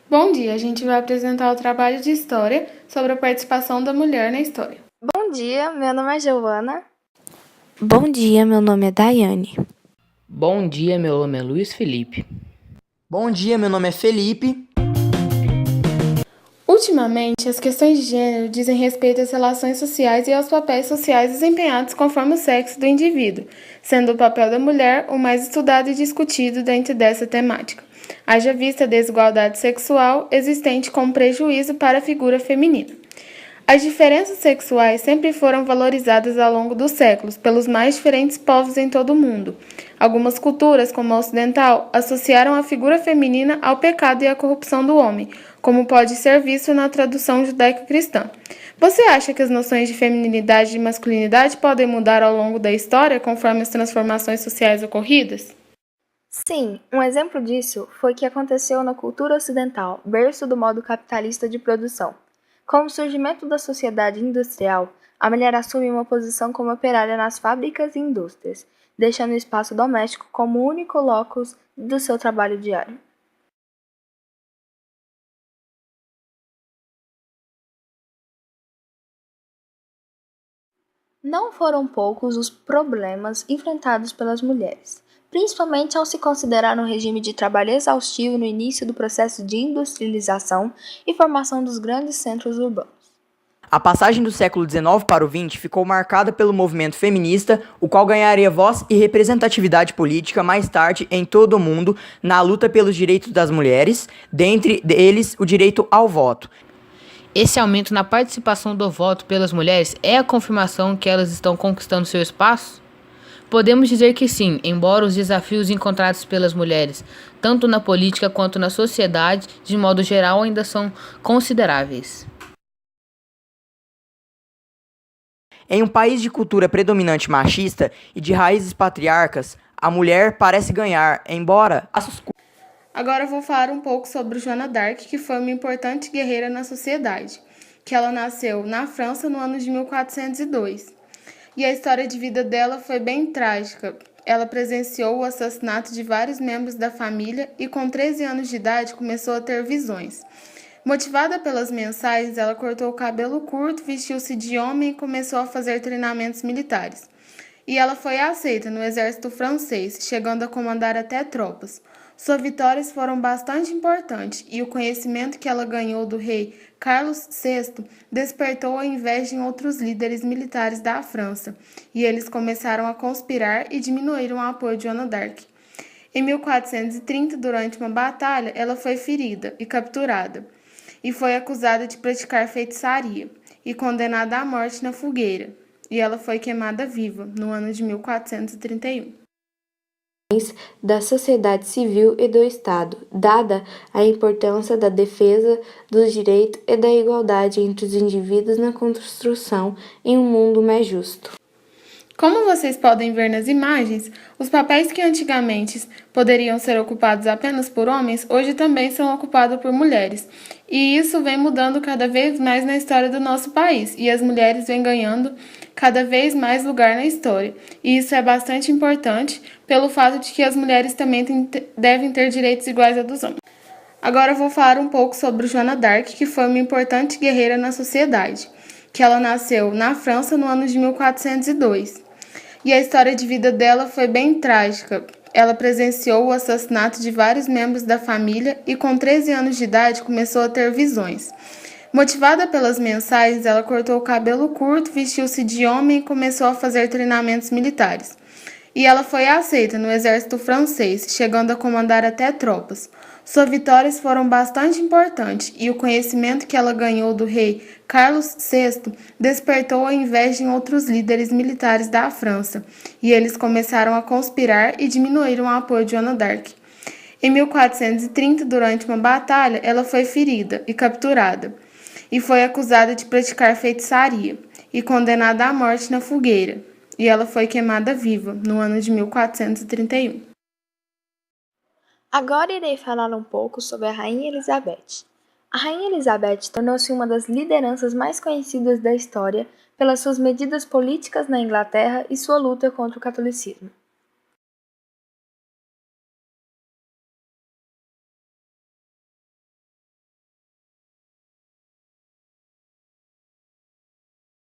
Bom dia, a gente vai apresentar o trabalho de história sobre a participação da mulher na história. Bom dia, meu nome é Giovana. Bom dia, meu nome é Daiane. Bom dia, meu nome é Luiz Felipe. Bom dia, meu nome é Felipe. Ultimamente, as questões de gênero dizem respeito às relações sociais e aos papéis sociais desempenhados conforme o sexo do indivíduo, sendo o papel da mulher o mais estudado e discutido dentro dessa temática. Haja vista a desigualdade sexual existente como prejuízo para a figura feminina. As diferenças sexuais sempre foram valorizadas ao longo dos séculos pelos mais diferentes povos em todo o mundo. Algumas culturas, como a ocidental, associaram a figura feminina ao pecado e à corrupção do homem, como pode ser visto na tradução judaico-cristã. Você acha que as noções de feminilidade e masculinidade podem mudar ao longo da história conforme as transformações sociais ocorridas? Sim, um exemplo disso foi o que aconteceu na cultura ocidental, berço do modo capitalista de produção. Com o surgimento da sociedade industrial, a mulher assume uma posição como operária nas fábricas e indústrias, deixando o espaço doméstico como o único locus do seu trabalho diário. Não foram poucos os problemas enfrentados pelas mulheres, principalmente ao se considerar um regime de trabalho exaustivo no início do processo de industrialização e formação dos grandes centros urbanos. A passagem do século XIX para o XX ficou marcada pelo movimento feminista, o qual ganharia voz e representatividade política mais tarde em todo o mundo na luta pelos direitos das mulheres, dentre eles o direito ao voto. Esse aumento na participação do voto pelas mulheres é a confirmação que elas estão conquistando seu espaço? Podemos dizer que sim, embora os desafios encontrados pelas mulheres, tanto na política quanto na sociedade, de modo geral, ainda são consideráveis. Em um país de cultura predominante machista e de raízes patriarcas, a mulher parece ganhar, embora Agora eu vou falar um pouco sobre Joana d'Arc, que foi uma importante guerreira na sociedade, que ela nasceu na França no ano de 1402. E a história de vida dela foi bem trágica. Ela presenciou o assassinato de vários membros da família e com 13 anos de idade começou a ter visões. Motivada pelas mensagens, ela cortou o cabelo curto, vestiu-se de homem e começou a fazer treinamentos militares. E ela foi aceita no exército francês, chegando a comandar até tropas. Suas vitórias foram bastante importantes e o conhecimento que ela ganhou do rei Carlos VI despertou a inveja em outros líderes militares da França, e eles começaram a conspirar e diminuíram o apoio de Joana d'Arc. Em 1430, durante uma batalha, ela foi ferida e capturada, e foi acusada de praticar feitiçaria e condenada à morte na fogueira, e ela foi queimada viva no ano de 1431. Da sociedade civil e do Estado, dada a importância da defesa dos direitos e da igualdade entre os indivíduos na construção em um mundo mais justo. Como vocês podem ver nas imagens, os papéis que antigamente poderiam ser ocupados apenas por homens, hoje também são ocupados por mulheres. E isso vem mudando cada vez mais na história do nosso país, e as mulheres vêm ganhando cada vez mais lugar na história. E isso é bastante importante pelo fato de que as mulheres também devem ter direitos iguais aos dos homens. Agora eu vou falar um pouco sobre Joana d'Arc, que foi uma importante guerreira na sociedade, que ela nasceu na França no ano de 1402. E a história de vida dela foi bem trágica. Ela presenciou o assassinato de vários membros da família e com 13 anos de idade começou a ter visões. Motivada pelas mensagens, ela cortou o cabelo curto, vestiu-se de homem e começou a fazer treinamentos militares. E ela foi aceita no exército francês, chegando a comandar até tropas. Suas vitórias foram bastante importantes e o conhecimento que ela ganhou do rei Carlos VI despertou a inveja em outros líderes militares da França, e eles começaram a conspirar e diminuíram o apoio de Joana d'Arc. Em 1430, durante uma batalha, ela foi ferida e capturada, e foi acusada de praticar feitiçaria e condenada à morte na fogueira, e ela foi queimada viva no ano de 1431. Agora irei falar um pouco sobre a Rainha Elizabeth. A Rainha Elizabeth tornou-se uma das lideranças mais conhecidas da história pelas suas medidas políticas na Inglaterra e sua luta contra o catolicismo.